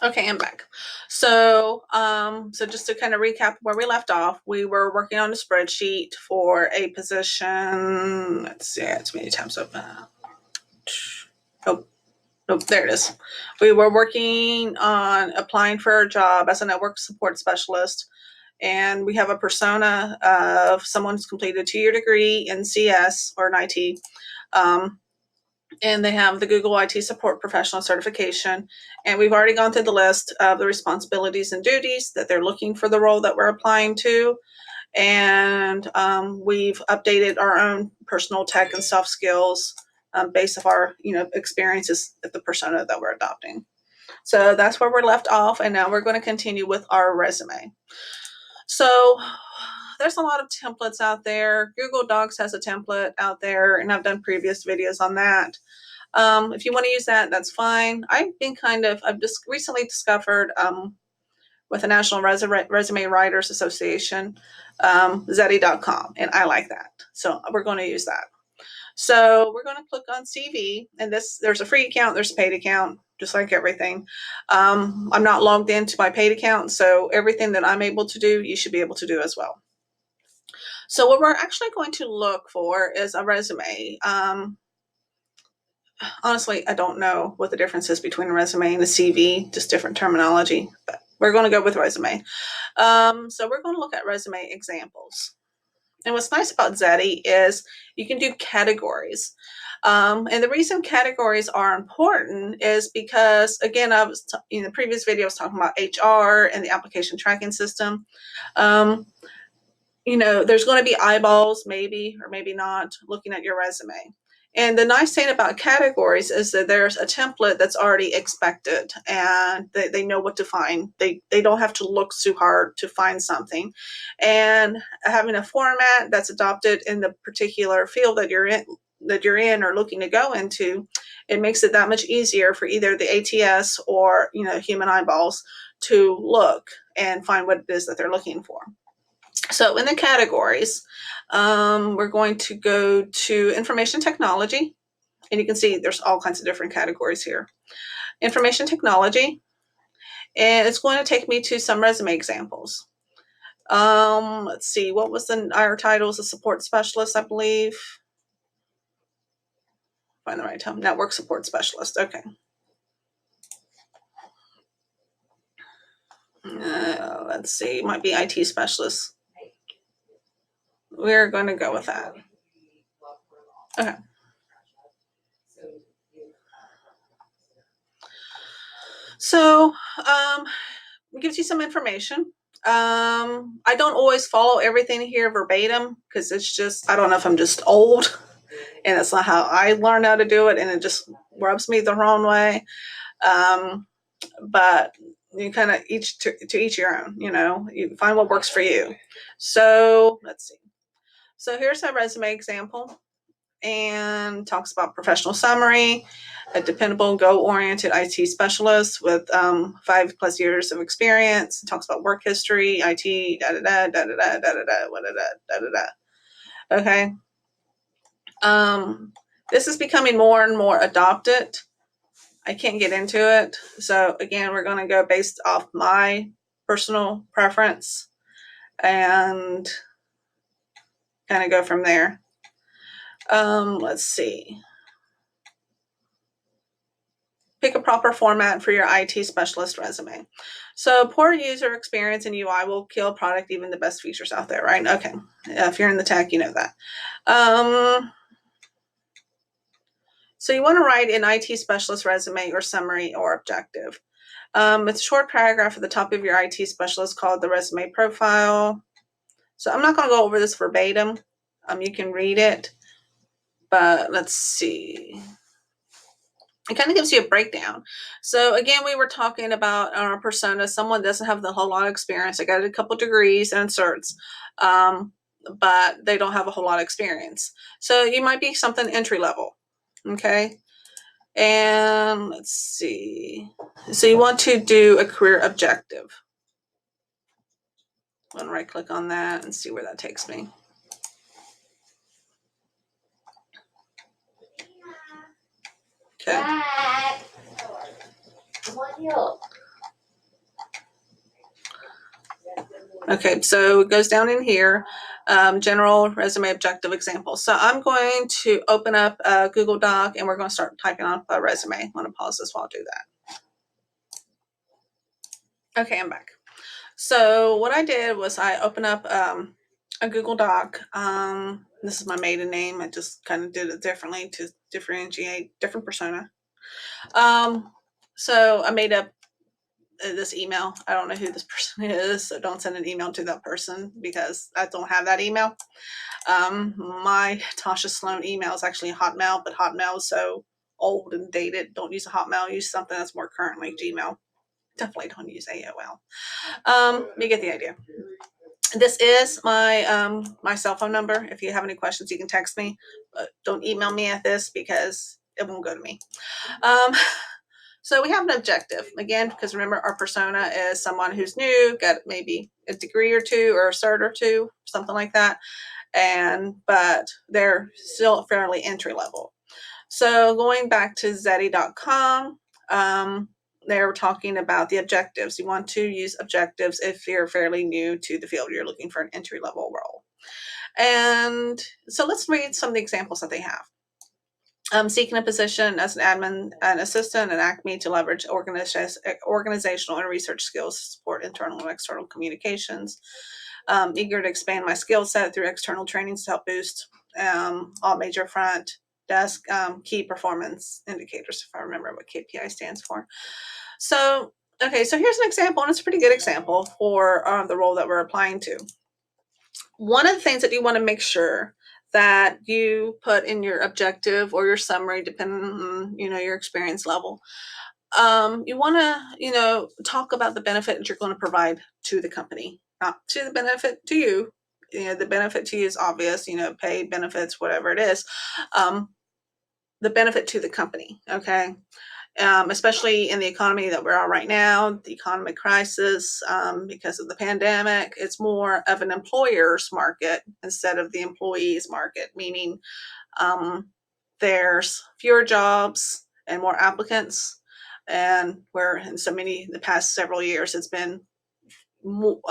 Okay, I'm back. So, so just to kind of recap where we left off, we were working on a spreadsheet for a position. Let's see, it's many times open. Oh, nope, there it is. We were working on applying for a job as a network support specialist, and we have a persona of someone who's completed a 2-year degree in CS or in IT. And they have the Google IT Support Professional Certification. And we've already gone through the list of the responsibilities and duties that they're looking for the role that we're applying to. And we've updated our own personal tech and soft skills based off our experiences at the persona that we're adopting. So that's where we're left off. And now we're going to continue with our resume. So there's a lot of templates out there. Google Docs has a template out there, and I've done previous videos on that. If you want to use that, that's fine. I've just recently discovered with the National Resume Writers Association, Zeti.com, and I like that. So we're going to use that. So we're going to click on CV, and there's a free account, there's a paid account, just like everything. I'm not logged into my paid account, so everything that I'm able to do, you should be able to do as well. So what we're actually going to look for is a resume. Honestly, I don't know what the difference is between a resume and a CV, just different terminology, but we're going to go with resume. So we're going to look at resume examples. And what's nice about Zeti is you can do categories. And the reason categories are important is because, again, I was in the previous video, I was talking about HR and the application tracking system. There's going to be eyeballs, maybe or maybe not, looking at your resume. And the nice thing about categories is that there's a template that's already expected, and they know what to find. They don't have to look too hard to find something. And having a format that's adopted in the particular field that you're in or looking to go into, it makes it that much easier for either the ATS or human eyeballs to look and find what it is that they're looking for. So in the categories, we're going to go to information technology, and you can see there's all kinds of different categories here. Information technology, and it's going to take me to some resume examples. Let's see, what was our title? Was a support specialist, I believe. Find the right term. Network support specialist. Okay. Let's see, might be IT specialist. We're going to go with that. Okay. So it gives you some information. I don't always follow everything here verbatim because it's just, I don't know if I'm just old and it's not how I learned how to do it, and it just rubs me the wrong way. But you kind of to each your own, you find what works for you. So let's see. So here's a resume example, and talks about professional summary, a dependable, goal-oriented IT specialist with 5+ years of experience. It talks about work history, IT, da da da da da da da da da da da. Okay. This is becoming more and more adopted. I can't get into it. So again, we're going to go based off my personal preference and kind of go from there. Let's see. Pick a proper format for your IT specialist resume. So poor user experience and UI will kill product, even the best features out there, right? Okay. If you're in the tech, you know that. So you want to write an IT specialist resume or summary or objective. It's a short paragraph at the top of your IT specialist called the resume profile. So I'm not going to go over this verbatim. You can read it, but let's see. It kind of gives you a breakdown. So again, we were talking about our persona. Someone doesn't have the whole lot of experience. They got a couple degrees and certs, but they don't have a whole lot of experience. So you might be something entry level. Okay. And let's see. So you want to do a career objective. I'm going to right click on that and see where that takes me. Okay. Okay, so it goes down in here, general resume objective example. So I'm going to open up a Google Doc and we're going to start typing on a resume. I'm going to pause this while I do that. Okay, I'm back. So what I did was I opened up a Google Doc. This is my maiden name. I just kind of did it differently to differentiate different persona. So I made up this email. I don't know who this person is, so don't send an email to that person because I don't have that email. My Tasha Sloan email is actually Hotmail, but Hotmail is so old and dated. Don't use a Hotmail. Use something that's more current like Gmail. Definitely don't use AOL. You get the idea. This is my cell phone number. If you have any questions, you can text me. But don't email me at this because it won't go to me. So we have an objective again, because remember our persona is someone who's new, got maybe a degree or two or a cert or two, something like that. But they're still fairly entry level. So going back to Zeti.com, they're talking about the objectives. You want to use objectives if you're fairly new to the field. You're looking for an entry level role. And so let's read some of the examples that they have. Seeking a position as an admin and assistant at Acme to leverage organizational and research skills to support internal and external communications. Eager to expand my skill set through external trainings to help boost all major front desk key performance indicators, if I remember what KPI stands for. So, okay, so here's an example, and it's a pretty good example for the role that we're applying to. One of the things that you want to make sure that you put in your objective or your summary, depending on your experience level, you want to talk about the benefit that you're going to provide to the company, not to the benefit to you. The benefit to you is obvious, pay, benefits, whatever it is. The benefit to the company, okay? Especially in the economy that we're on right now, the economic crisis, because of the pandemic, it's more of an employer's market instead of the employee's market, meaning there's fewer jobs and more applicants. And where in the past several years, it's been more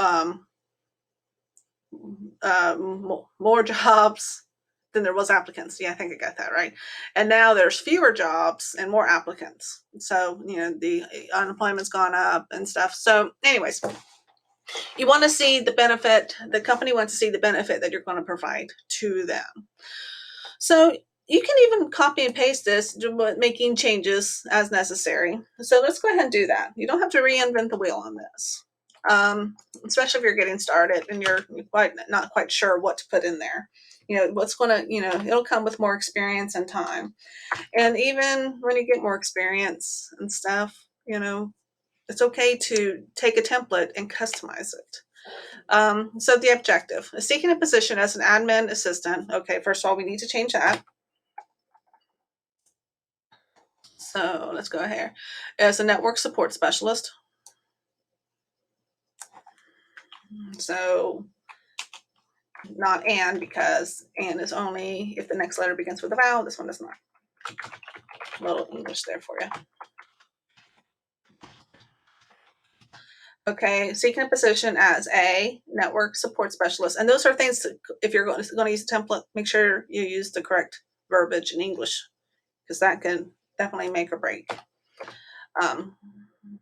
jobs than there was applicants. Yeah, I think I got that right. And now there's fewer jobs and more applicants. So, the unemployment's gone up and stuff. So anyways, you want to see the benefit, the company wants to see the benefit that you're going to provide to them. So you can even copy and paste this, making changes as necessary. So let's go ahead and do that. You don't have to reinvent the wheel on this. Especially if you're getting started and you're not quite sure what to put in there. What's going to, it'll come with more experience and time. And even when you get more experience and stuff, it's okay to take a template and customize it. So the objective is seeking a position as an admin assistant. Okay, first of all, we need to change that. So let's go here. As a network support specialist. So not and, because and is only if the next letter begins with a vowel. This one does not. A little English there for you. Okay, seeking a position as a network support specialist. And those are things that, if you're going to use a template, make sure you use the correct verbiage in English, because that can definitely make or break.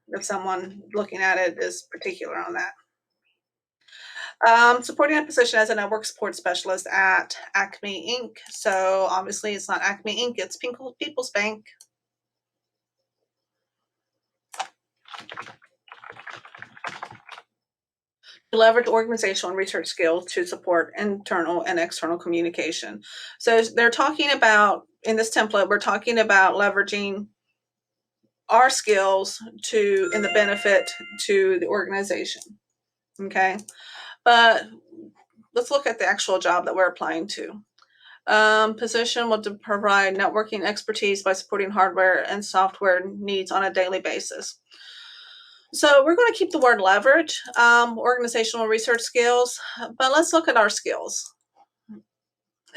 If someone looking at it is particular on that. Supporting a position as a network support specialist at Acme Inc. So obviously it's not Acme Inc., it's People's Bank. To leverage organizational and research skills to support internal and external communication. So they're talking about, in this template, we're talking about leveraging our skills in the benefit to the organization. Okay, but let's look at the actual job that we're applying to. Position will provide networking expertise by supporting hardware and software needs on a daily basis. So we're going to keep the word leverage, organizational research skills, but let's look at our skills.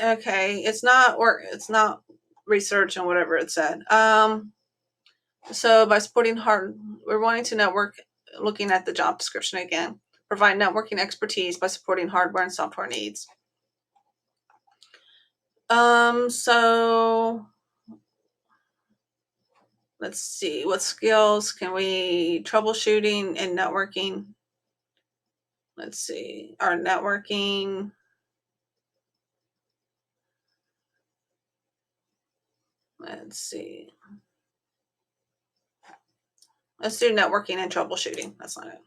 Okay, it's not research and whatever it said. So by supporting we're wanting to network, looking at the job description again, provide networking expertise by supporting hardware and software needs. So let's see, what skills can we troubleshooting and networking? Let's see, our networking. Let's see. Let's do networking and troubleshooting. That's not it.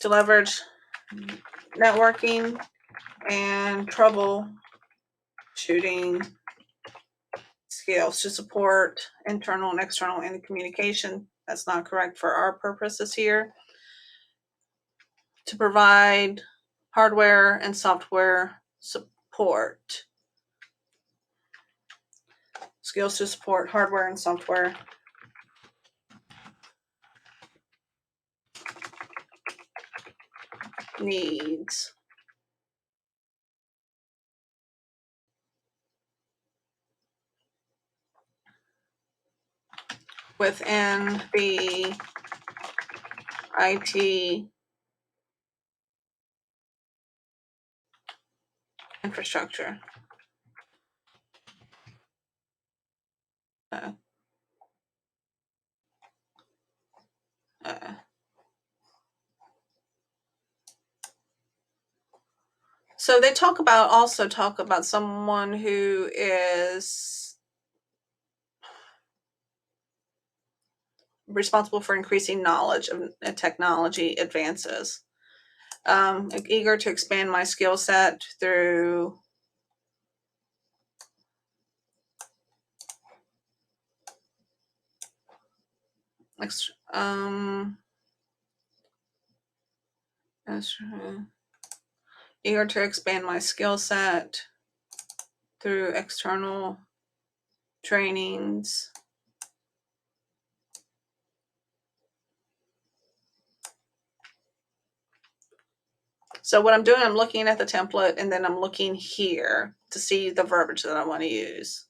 To leverage networking and troubleshooting skills to support internal and external communication. That's not correct for our purposes here. To provide hardware and software support. Skills to support hardware and software needs. Within the IT infrastructure. Uh, uh, so they talk about someone who is responsible for increasing knowledge of technology advances. Eager to expand my skill set through eager to expand my skill set through external trainings. So what I'm doing, I'm looking at the template and then I'm looking here to see the verbiage that I want to use.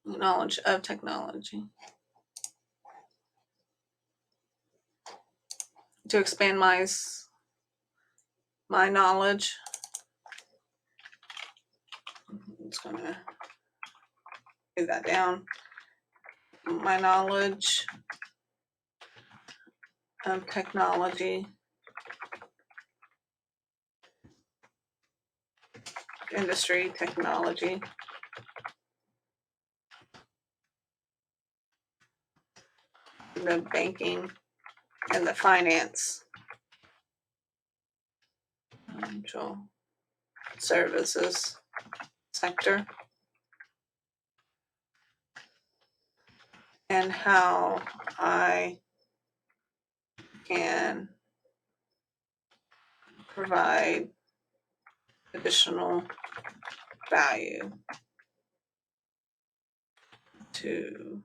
Knowledge of technology. To expand my knowledge. I'm just going to do that down. My knowledge of technology. Industry, technology. The banking and the finance. Financial services sector. And how I can provide additional value to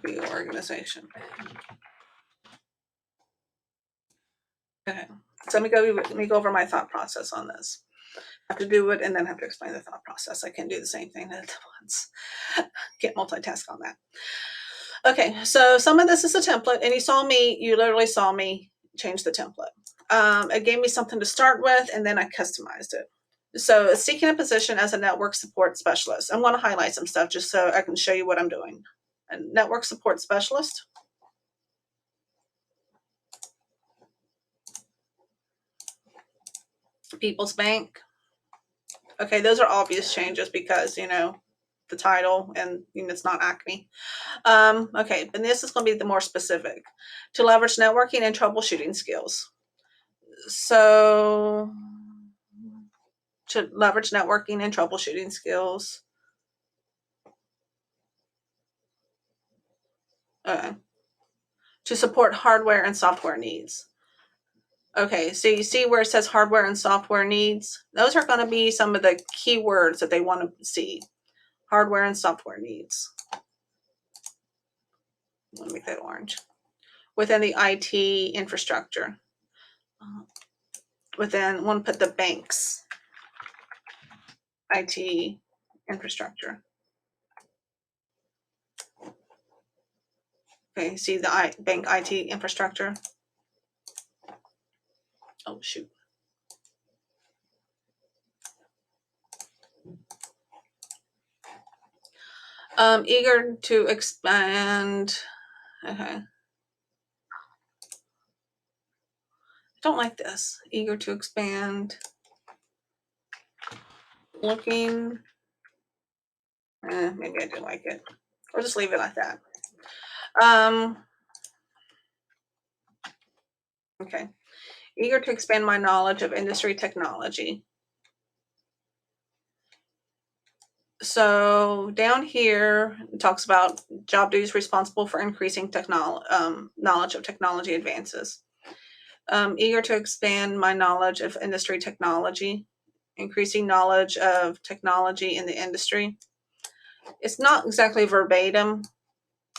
the organization. Okay, so let me go over my thought process on this. I have to do it and then have to explain the thought process. I can do the same thing at once. Can't multitask on that. Okay, so some of this is a template, and you literally saw me change the template. It gave me something to start with, and then I customized it. So seeking a position as a network support specialist. I want to highlight some stuff just so I can show you what I'm doing. A network support specialist. People's Bank. Okay, those are obvious changes because, the title and it's not Acme. Okay, and this is going to be the more specific. To leverage networking and troubleshooting skills. So to leverage networking and troubleshooting skills. To support hardware and software needs. Okay, so you see where it says hardware and software needs? Those are going to be some of the keywords that they want to see. Hardware and software needs. Let me make that orange. Within the IT infrastructure. Want to put the bank's IT infrastructure. Okay, see the bank IT infrastructure. Oh, shoot. Eager to expand. Okay. Don't like this. Eager to expand. Looking. Maybe I do like it. Or just leave it like that. Okay. Eager to expand my knowledge of industry technology. So down here, it talks about job duties responsible for increasing knowledge of technology advances. Eager to expand my knowledge of industry technology, increasing knowledge of technology in the industry. It's not exactly verbatim,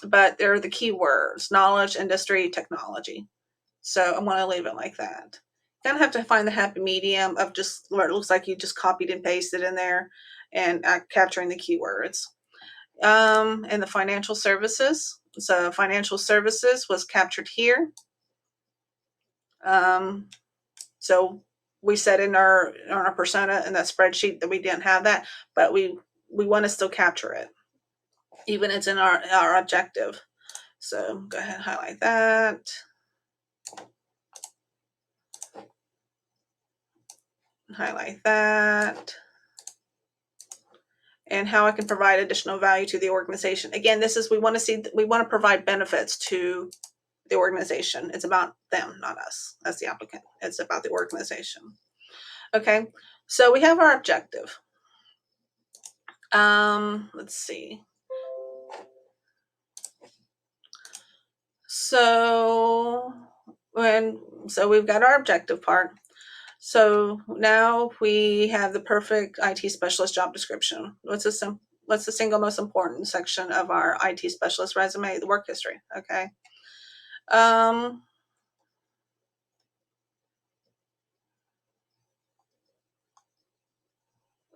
but they're the key words: knowledge, industry, technology. So I'm going to leave it like that. You kind of have to find the happy medium of just where it looks like you just copied and pasted in there and capturing the keywords. And the financial services. So financial services was captured here. So we said in our persona in that spreadsheet that we didn't have that, but we want to still capture it, even it's in our objective. So go ahead and highlight that. Highlight that. And how I can provide additional value to the organization. Again, this is we want to provide benefits to the organization. It's about them, not us as the applicant. It's about the organization. Okay, so we have our objective. Let's see. So we've got our objective part. So now we have the perfect IT specialist job description. What's the single most important section of our IT specialist resume? The work history. Okay.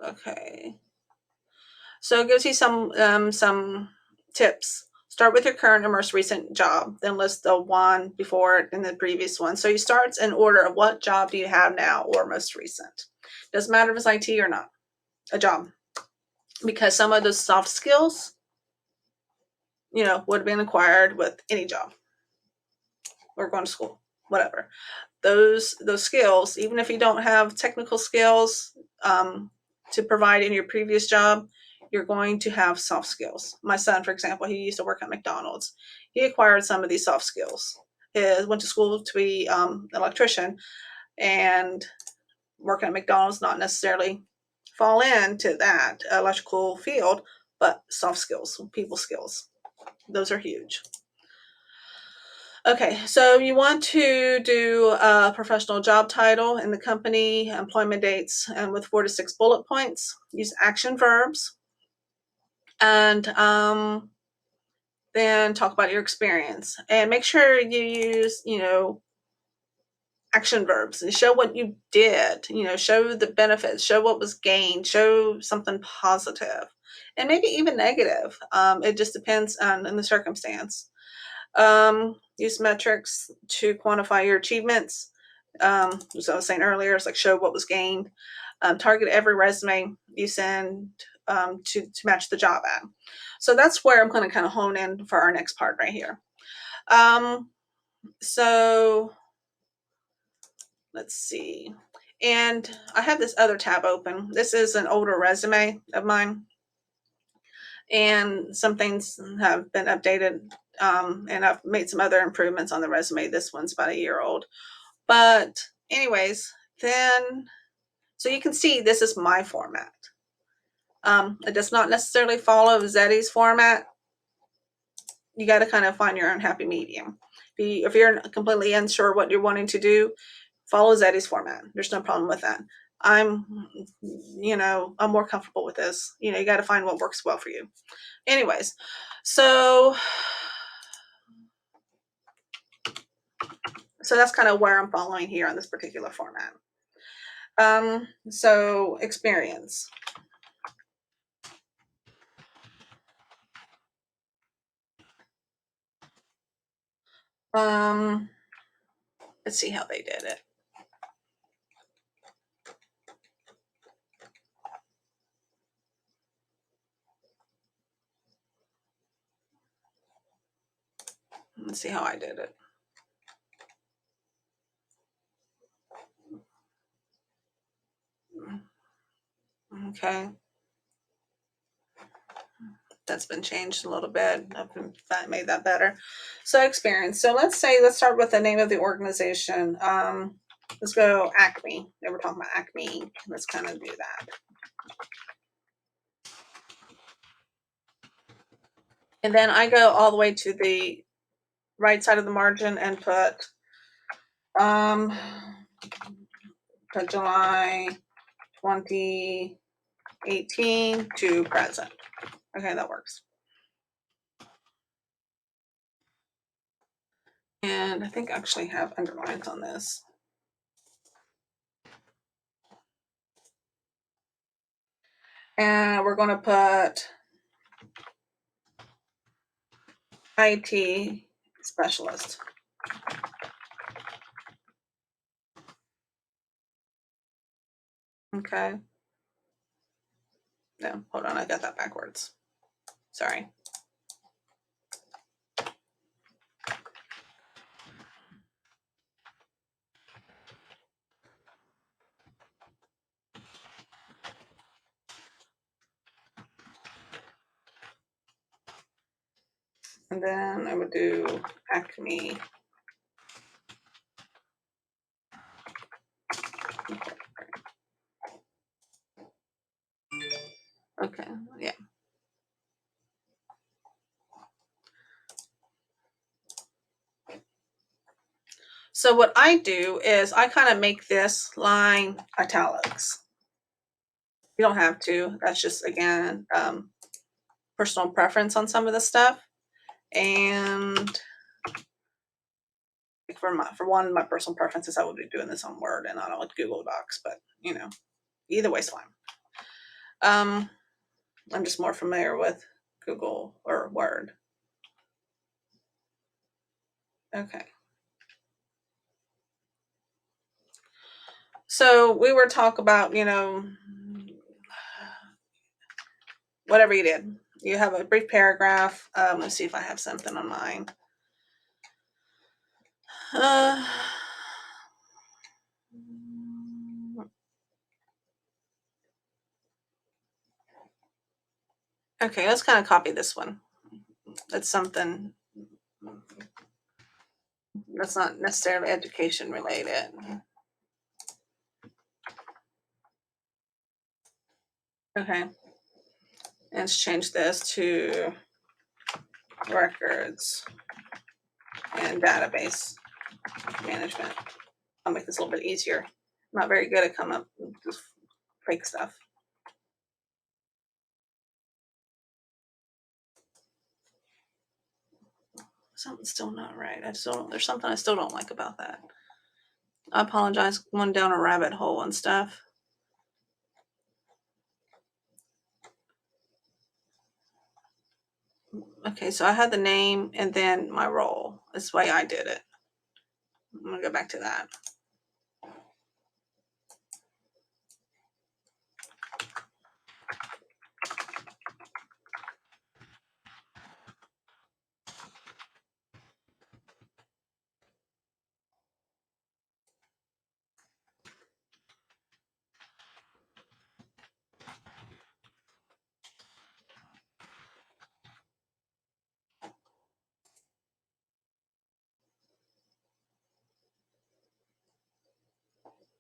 Okay. So it gives you some tips. Start with your current or most recent job, then list the one before it and the previous one. So you start in order of what job do you have now or most recent. Doesn't matter if it's IT or not, a job. Because some of the soft skills, would have been acquired with any job or going to school, whatever. Those skills, even if you don't have technical skills to provide in your previous job, you're going to have soft skills. My son, for example, he used to work at McDonald's. He acquired some of these soft skills. He went to school to be an electrician, and working at McDonald's not necessarily fall into that electrical field, but soft skills, people skills. Those are huge. Okay, so you want to do a professional job title in the company, employment dates, and with 4 to 6 bullet points. Use action verbs, and then talk about your experience. And make sure you use, action verbs and show what you did. Show the benefits, show what was gained, show something positive, and maybe even negative. It just depends on the circumstance. Use metrics to quantify your achievements. As I was saying earlier, it's like show what was gained. Target every resume you send to match the job ad. So that's where I'm going to kind of hone in for our next part right here. So let's see. And I have this other tab open. This is an older resume of mine, and some things have been updated, and I've made some other improvements on the resume. This one's about a year old. But anyways, then, so you can see this is my format. It does not necessarily follow Zeddy's format. You got to kind of find your own happy medium. If you're completely unsure what you're wanting to do, follow Zeddy's format. There's no problem with that. I'm more comfortable with this. You got to find what works well for you. Anyways, so that's kind of where I'm following here on this particular format. So experience. Let's see how they did it. Let's see how I did it. Okay. That's been changed a little bit. I've made that better. So experience. So let's start with the name of the organization. Let's go Acme. They were talking about Acme. Let's kind of do that. And then I go all the way to the right side of the margin and put July 2018 to present. Okay, that works. And I think I actually have underlines on this. And we're going to put IT specialist. Okay. No, hold on. I got that backwards. Sorry. And then I would do Acme. Okay, yeah. So what I do is I kind of make this line italics. You don't have to. That's just, again, personal preference on some of the stuff. And for one, my personal preference is I would be doing this on Word and not on Google Docs, but either way's fine. I'm just more familiar with Google or Word. Okay. So we were talking about, whatever you did. You have a brief paragraph. Let's see if I have something on mine. Okay, let's kind of copy this one. That's something that's not necessarily education related. Okay. Let's change this to records and database management. I'll make this a little bit easier. I'm not very good at coming up with this fake stuff. Something's still not right. There's something I still don't like about that. I apologize, going down a rabbit hole and stuff. Okay, so I had the name and then my role. That's the way I did it. I'm gonna go back to that.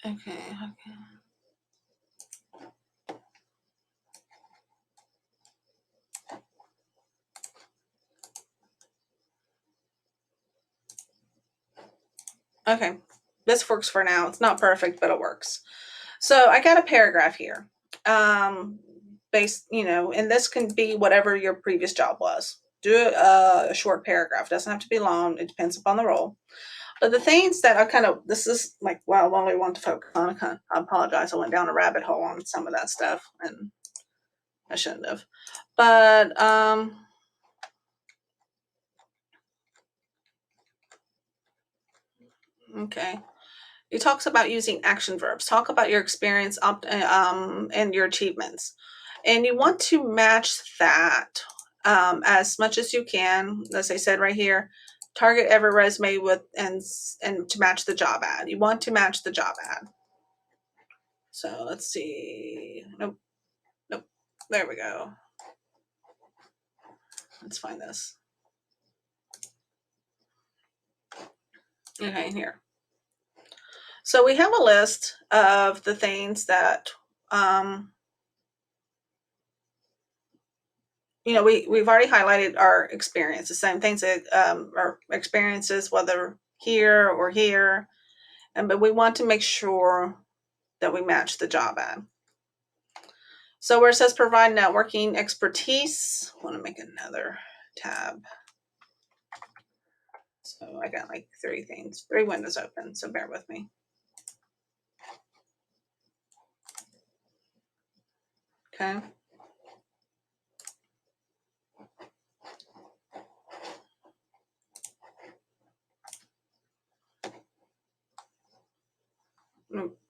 Okay. Okay. This works for now. It's not perfect, but it works. So I got a paragraph here. And this can be whatever your previous job was. Do a short paragraph. It doesn't have to be long. It depends upon the role. But the things that this is like, well, I only want to focus on. I apologize. I went down a rabbit hole on some of that stuff and I shouldn't have. But Okay. It talks about using action verbs. Talk about your experience and your achievements. And you want to match that as much as you can. As I said right here, target every resume with and to match the job ad. You want to match the job ad. So let's see. Nope. Nope. There we go. Let's find this. Okay, here. So we have a list of the things that we've already highlighted our experience, the same things that our experiences, whether here or here, but we want to make sure that we match the job ad. So where it says provide networking expertise, I want to make another tab. So I got like three windows open, so bear with me. Okay.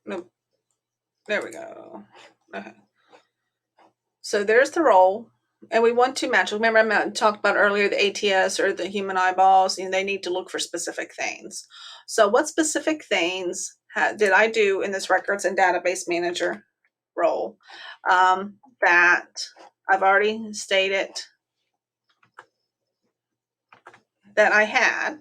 Nope. There we go. Okay. So there's the role, and we want to match. Remember, I talked about earlier the ATS or the human eyeballs, and they need to look for specific things. So, what specific things did I do in this records and database manager role that I've already stated that I had?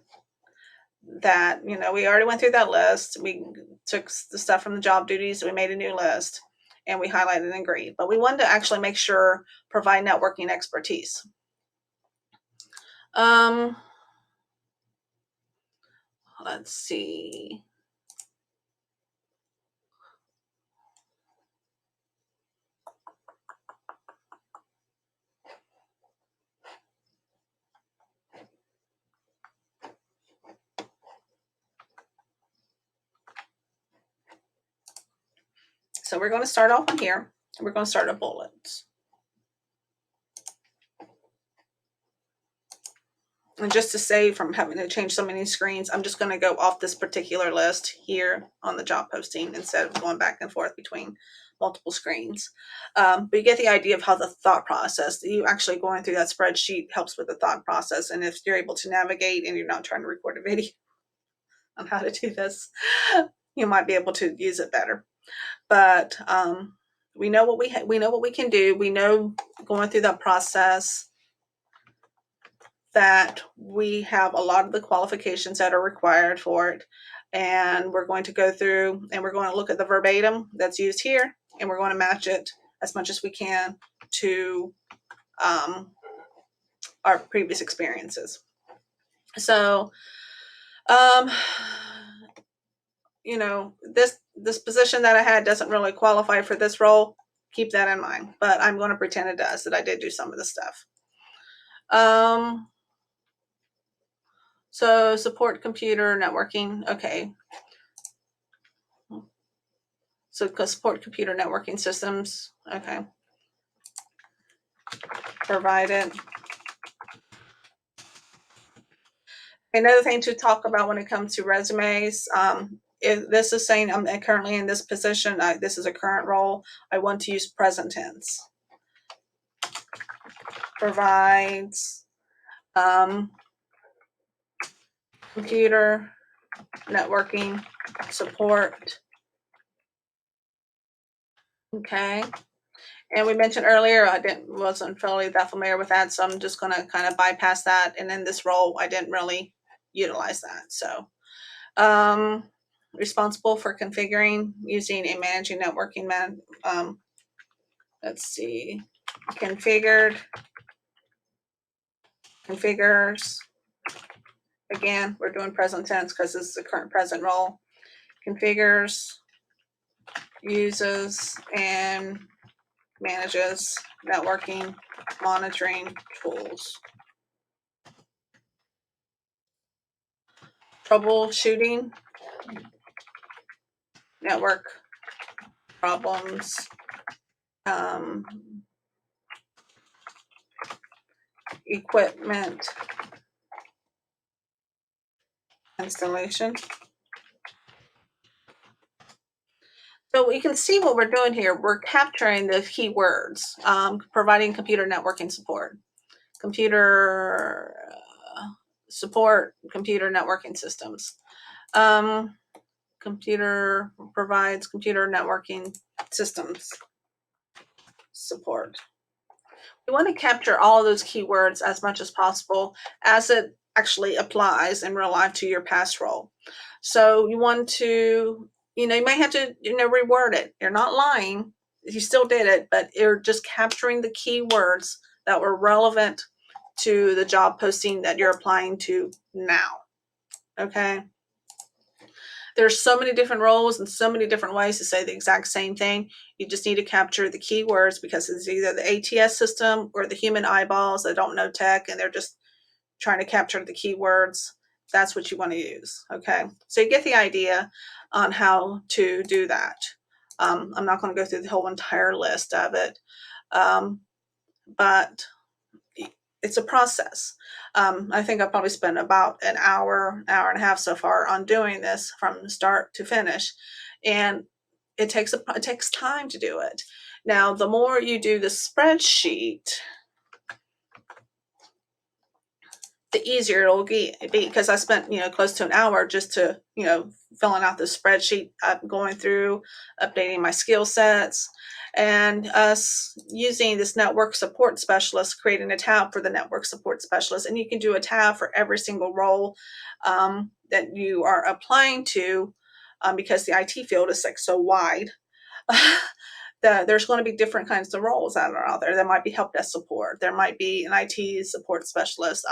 That we already went through that list. We took the stuff from the job duties. We made a new list, and we highlighted and agreed. But we wanted to actually make sure provide networking expertise. Um, let's see. So we're going to start off on here. We're going to start at bullets. And just to save from having to change so many screens, I'm just going to go off this particular list here on the job posting instead of going back and forth between multiple screens. But you get the idea of how the thought process, you actually going through that spreadsheet helps with the thought process. And if you're able to navigate and you're not trying to record a video on how to do this, you might be able to use it better. But we know what we know what we can do. We know going through that process that we have a lot of the qualifications that are required for it. And we're going to go through and we're going to look at the verbatim that's used here, and we're going to match it as much as we can to our previous experiences. So, this position that I had doesn't really qualify for this role. Keep that in mind, but I'm going to pretend it does, that I did do some of the stuff. So support computer networking. Okay. So support computer networking systems. Okay. Provided. Another thing to talk about when it comes to resumes, if this is saying I'm currently in this position, this is a current role, I want to use present tense. Provides computer networking support. Okay. And we mentioned earlier, wasn't really that familiar with that, so I'm just going to kind of bypass that. And in this role, I didn't really utilize that. So, responsible for configuring using a managing networking let's see, configures. Again, we're doing present tense because this is the current present role. Configures, uses, and manages networking monitoring tools. Troubleshooting network problems, equipment installation, So you can see what we're doing here. We're capturing the keywords, providing computer networking support, computer support, computer networking systems. Computer provides computer networking systems support. You want to capture all of those keywords as much as possible as it actually applies in real life to your past role. So you want to, you may have to, reword it. You're not lying. You still did it, but you're just capturing the keywords that were relevant to the job posting that you're applying to now. Okay. There's so many different roles and so many different ways to say the exact same thing. You just need to capture the keywords because it's either the ATS system or the human eyeballs that don't know tech and they're just trying to capture the keywords. That's what you want to use. Okay. So you get the idea on how to do that. I'm not going to go through the whole entire list of it. But it's a process. I think I've probably spent about an hour and a half so far on doing this from start to finish, and it takes time to do it. Now, the more you do the spreadsheet, the easier it'll be because I spent close to an hour just to filling out the spreadsheet, going through, updating my skill sets, and us using this network support specialist, creating a tab for the network support specialist, and you can do a tab for every single role that you are applying to, because the IT field is like so wide. There's going to be different kinds of roles that are out there. There might be help desk support. There might be an IT support specialist.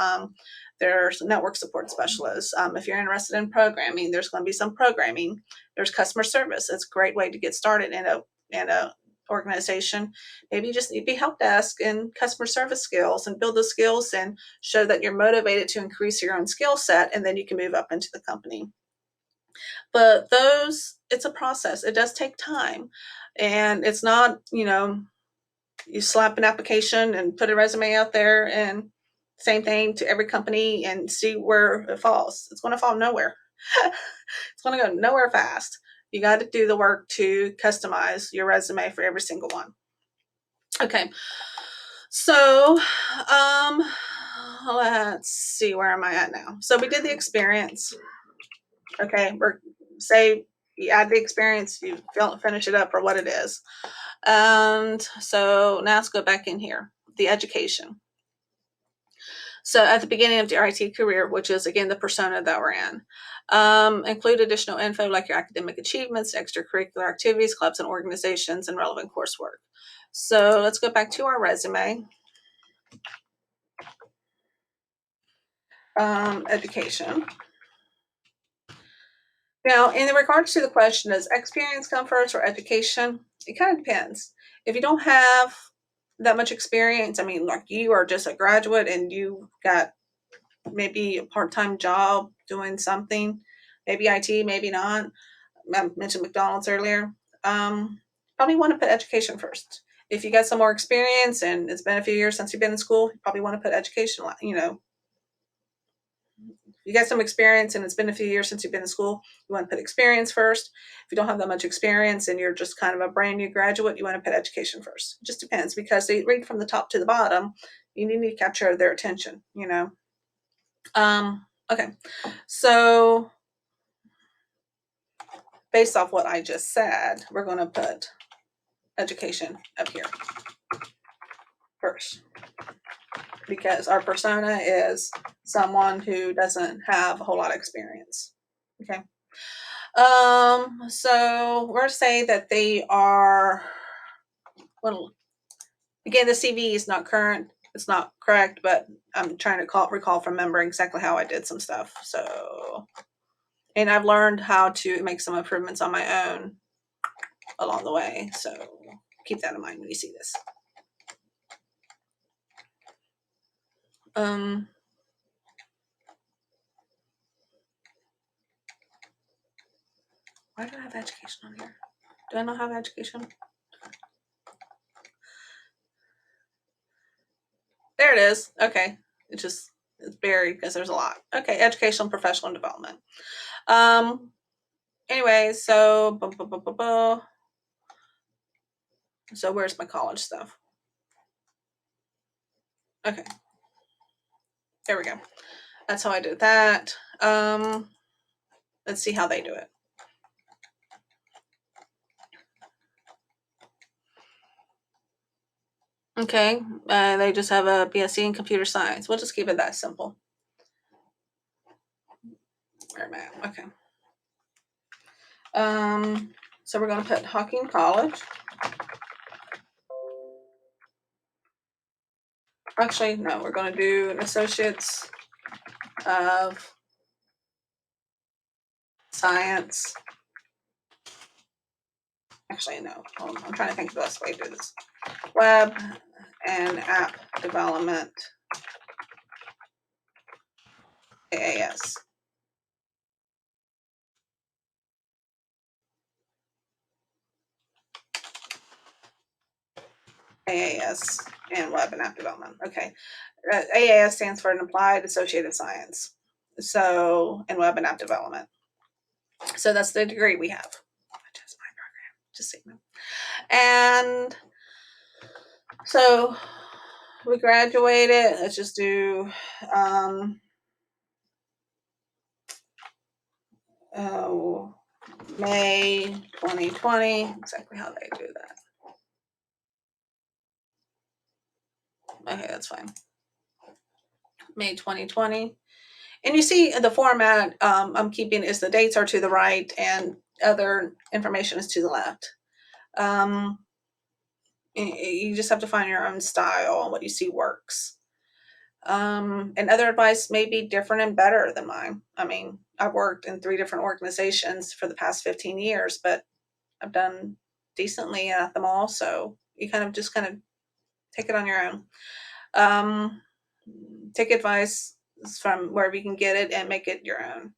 There's network support specialists. If you're interested in programming, there's going to be some programming. There's customer service. It's a great way to get started in a organization. Maybe you just need to be help desk and customer service skills and build those skills and show that you're motivated to increase your own skill set, and then you can move up into the company. But it's a process. It does take time. And it's not, you slap an application and put a resume out there and same thing to every company and see where it falls. It's going to fall nowhere. It's going to go nowhere fast. You got to do the work to customize your resume for every single one. Okay. So, let's see, where am I at now? So we did the experience. Okay. Say you add the experience, you finish it up for what it is. And so now let's go back in here, the education. So at the beginning of your IT career, which is again the persona that we're in, include additional info like your academic achievements, extracurricular activities, clubs and organizations, and relevant coursework. So let's go back to our resume. Education. Now, in regards to the question, does experience come first or education? It kind of depends. If you don't have that much experience, I mean, like you are just a graduate and you got maybe a part-time job doing something, maybe IT, maybe not. I mentioned McDonald's earlier. Probably want to put education first. If you got some more experience and it's been a few years since you've been in school, you probably want to put education, you got some experience and it's been a few years since you've been in school, you want to put experience first. If you don't have that much experience and you're just kind of a brand new graduate, you want to put education first. It just depends because they read from the top to the bottom. You need to capture their attention, Okay. So based off what I just said, we're going to put education up here first because our persona is someone who doesn't have a whole lot of experience. Okay. So we're saying that they are, well, again, the CV is not current. It's not correct, but I'm trying to recall from memory exactly how I did some stuff. So, and I've learned how to make some improvements on my own along the way. So keep that in mind when you see this. Why do I have education on here? Do I not have education? There it is. Okay. It's buried because there's a lot. Okay. Educational, professional development. Anyway, so So where's my college stuff? Okay. There we go. That's how I did that. Let's see how they do it. Okay, they just have a BSc in computer science. We'll just keep it that simple. Where am I at? Okay. So we're going to put Hawking College. Actually, no, we're going to do an Associates of Science. Actually, no. I'm trying to think of the best way to do this. Web and App Development, AAS. AAS and Web and App Development. Okay. AAS stands for an Applied Associated Science. So, in Web and App Development. So that's the degree we have. Just my program, just so you know. And so we graduated. Let's just do May 2020. Exactly how they do that. Okay, that's fine. May 2020. And you see the format I'm keeping is the dates are to the right and other information is to the left. You just have to find your own style and what you see works. And other advice may be different and better than mine. I mean, I've worked in 3 different organizations for the past 15 years, but I've done decently at them all. So you kind of take it on your own. Take advice from wherever you can get it and make it your own.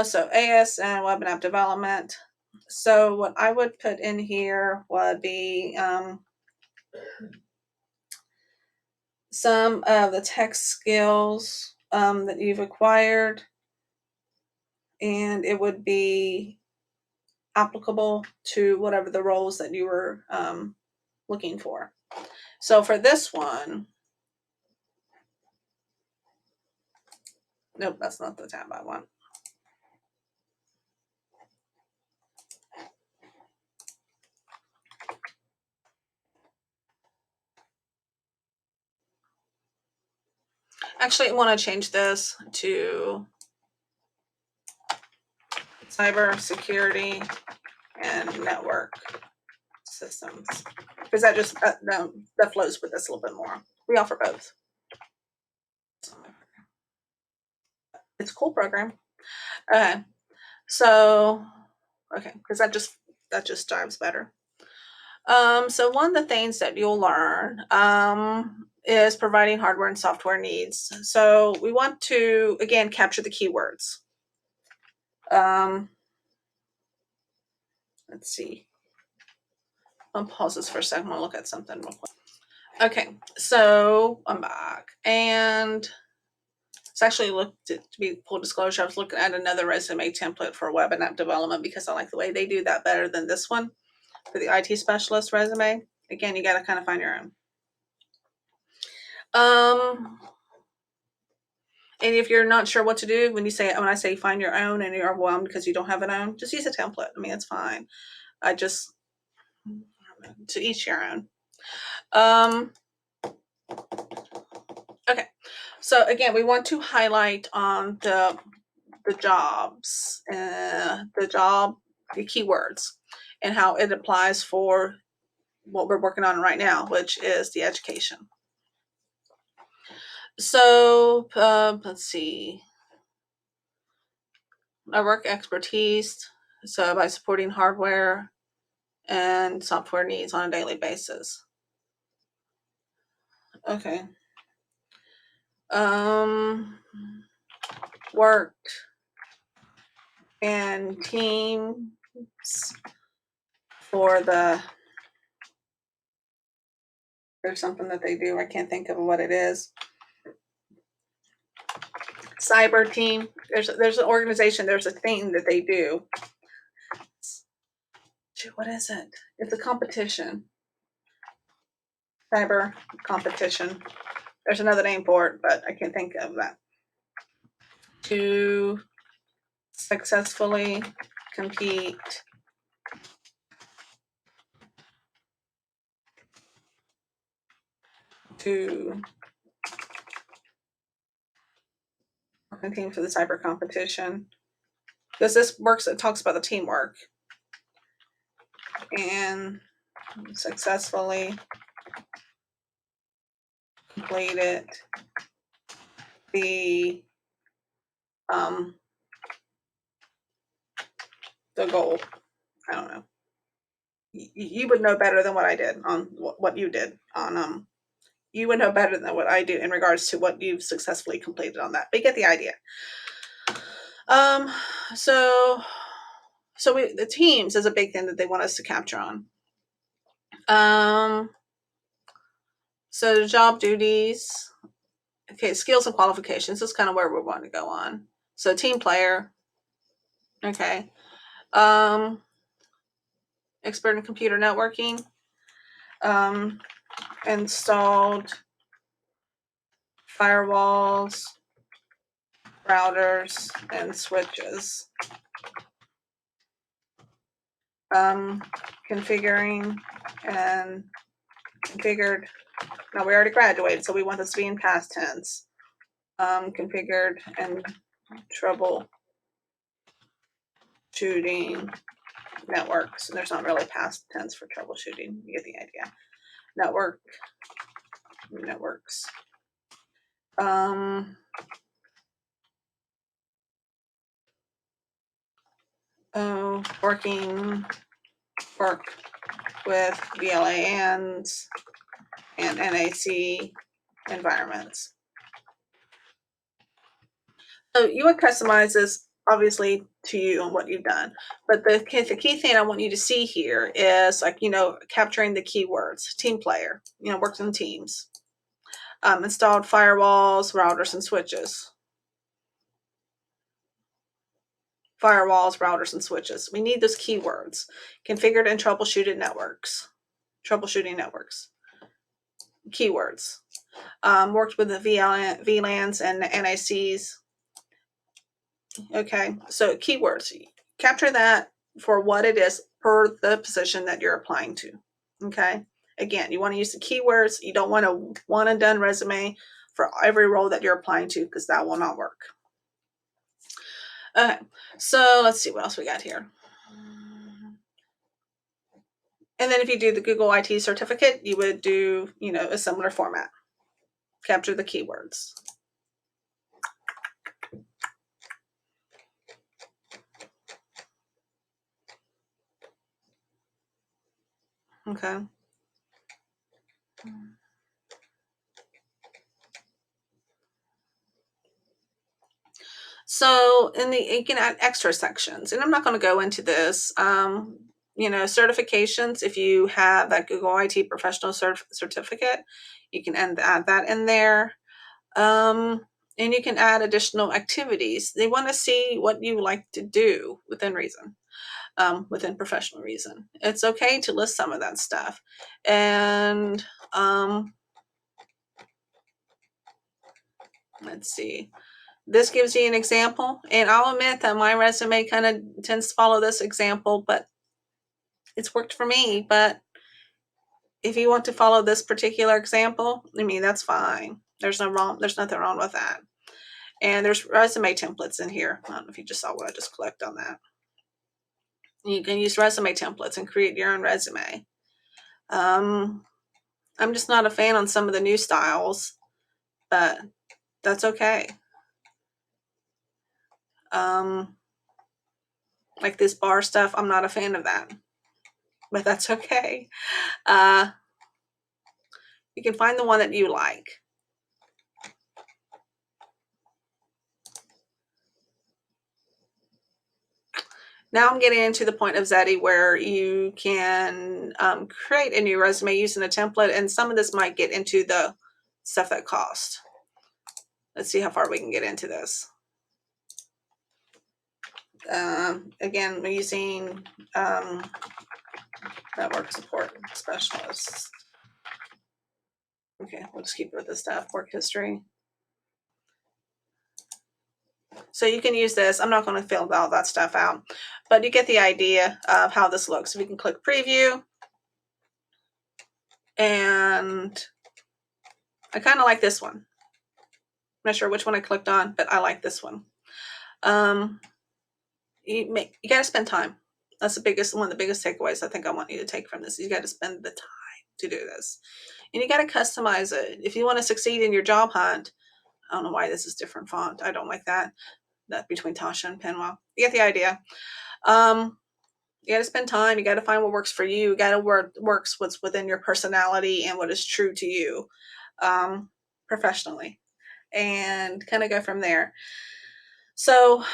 So AS and Web and App Development. So what I would put in here would be some of the tech skills that you've acquired, and it would be applicable to whatever the roles that you were looking for. So for this one, nope, that's not the tab I want. Actually, I want to change this to cyber security and network systems because that just that flows with us a little bit more. We offer both. It's a cool program. Okay, so because that just jives better. So one of the things that you'll learn is providing hardware and software needs. So we want to again capture the keywords. Let's see. I'll pause this for a second. I'll look at something real quick. Okay, so I'm back, and it's actually looked to be full disclosure. I was looking at another resume template for web and app development because I like the way they do that better than this one for the IT specialist resume. Again, you got to kind of find your own. And if you're not sure what to do when I say find your own and you're overwhelmed because you don't have an own, just use a template. I mean, it's fine. To each your own. Okay. So again, we want to highlight on the jobs, the keywords, and how it applies for what we're working on right now, which is the education. So let's see. Our work expertise. So by supporting hardware and software needs on a daily basis. Okay. Worked and teams for there's something that they do. I can't think of what it is. Cyber team. There's an organization. There's a thing that they do. What is it? It's a competition. Cyber competition. There's another name for it, but I can't think of that. To successfully compete to team for the cyber competition. Because this works, it talks about the teamwork. And successfully completed the goal. I don't know. You would know better than what I did on what you did on you would know better than what I do in regards to what you've successfully completed on that. But you get the idea. So the teams is a big thing that they want us to capture on. So the job duties. Okay, skills and qualifications is kind of where we want to go on. So team player. Okay. Expert in computer networking. Installed firewalls, routers, and switches. Configuring and configured. Now we already graduated, so we want this to be in past tense. Configured and troubleshooting networks. And there's not really past tense for troubleshooting. You get the idea. Networks. Work with VLANs and NAC environments. So you would customize this obviously to you and what you've done. But the key thing I want you to see here is capturing the keywords. Team player, works in teams. Installed firewalls, routers, and switches. Firewalls, routers, and switches. We need those keywords. Configured and troubleshooting networks. Keywords. Worked with the VLANs and NICs. Okay, so keywords. Capture that for what it is per the position that you're applying to. Okay, again, you want to use the keywords. You don't want a one and done resume for every role that you're applying to, because that will not work. Okay, so let's see what else we got here. And then if you do the Google IT certificate, you would do, a similar format. Capture the keywords. Okay. So you can add extra sections, and I'm not going to go into this. Certifications, if you have that Google IT professional certificate, you can add that in there. And you can add additional activities. They want to see what you like to do within reason, within professional reason. It's okay to list some of that stuff. And let's see. This gives you an example, and I'll admit that my resume kind of tends to follow this example, but it's worked for me. But if you want to follow this particular example, that's fine. There's nothing wrong with that. And there's resume templates in here. I don't know if you just saw what I just clicked on that. You can use resume templates and create your own resume. I'm just not a fan on some of the new styles, but that's okay. Like this bar stuff, I'm not a fan of that, but that's okay. You can find the one that you like. Now I'm getting into the point of Zeti where you can create a new resume using a template, and some of this might get into the stuff that cost. Let's see how far we can get into this. Again, we're using network support specialist. Okay, we'll just keep it with the staff work history. So you can use this. I'm not going to fill all that stuff out, but you get the idea of how this looks. So we can click preview, and I kind of like this one. I'm not sure which one I clicked on, but I like this one. You got to spend time. That's one of the biggest takeaways I think I want you to take from this. You got to spend the time to do this, and you got to customize it. If you want to succeed in your job hunt, I don't know why this is different font. I don't like that. That between Tasha and Pinwell. You get the idea. You got to spend time. You got to find what works for you. You got to works what's within your personality and what is true to you, professionally, and kind of go from there. So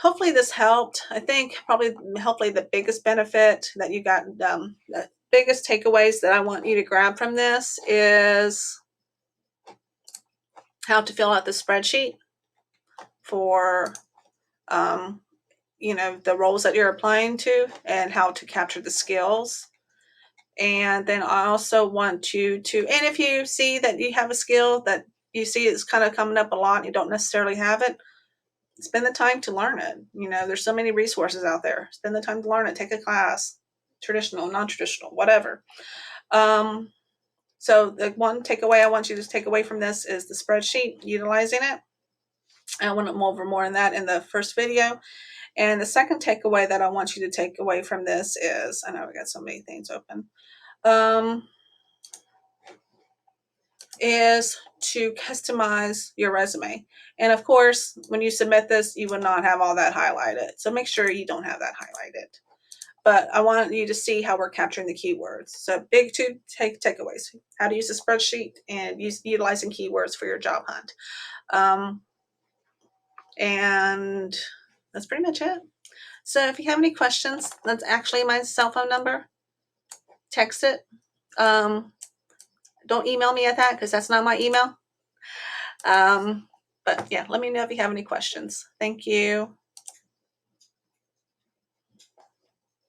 hopefully this helped. I think hopefully the biggest benefit that you got, the biggest takeaways that I want you to grab from this is how to fill out the spreadsheet for, the roles that you're applying to, and how to capture the skills. And then I also want you to, and if you see that you have a skill that you see is kind of coming up a lot and you don't necessarily have it, spend the time to learn it. There's so many resources out there. Spend the time to learn it. Take a class, traditional, non-traditional, whatever. So the one takeaway I want you to take away from this is the spreadsheet, utilizing it. I want to go over more on that in the first video. And the second takeaway that I want you to take away from this is, I know we got so many things open, is to customize your resume. And of course, when you submit this, you will not have all that highlighted. So make sure you don't have that highlighted. But I want you to see how we're capturing the keywords. So big two takeaways: how to use a spreadsheet and utilizing keywords for your job hunt. And that's pretty much it. So if you have any questions, that's actually my cell phone number. Text it. Don't email me at that because that's not my email. But yeah, let me know if you have any questions. Thank you.